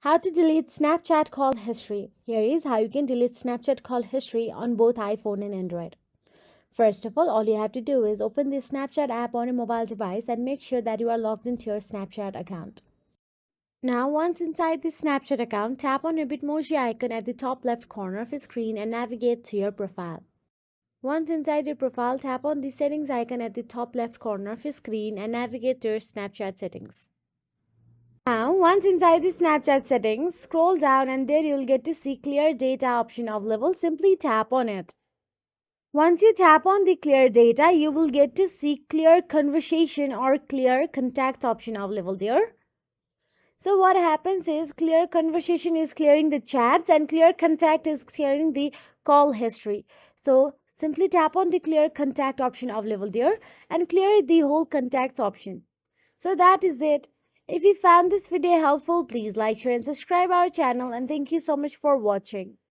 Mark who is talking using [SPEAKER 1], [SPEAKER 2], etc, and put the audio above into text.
[SPEAKER 1] How to delete Snapchat call history. Here is how you can delete Snapchat call history on both iPhone and Android. First of all you have to do is open the Snapchat app on your mobile device and make sure that you are logged into your Snapchat account. Now, once inside the Snapchat account, tap on your Bitmoji icon at the top left corner of your screen and navigate to your profile. Once inside your profile, tap on the settings icon at the top left corner of your screen and navigate to your Snapchat settings. Now, once inside the Snapchat settings, scroll down and there you'll get to see clear data option available. Simply tap on it. Once you tap on the clear data, you will get to see clear conversation or clear contact option available there. So what happens is clear conversation is clearing the chats and clear contact is clearing the call history. So simply tap on the clear contact option available there and clear the whole contacts option. So that is it. If you found this video helpful, please like, share and subscribe our channel, and thank you so much for watching.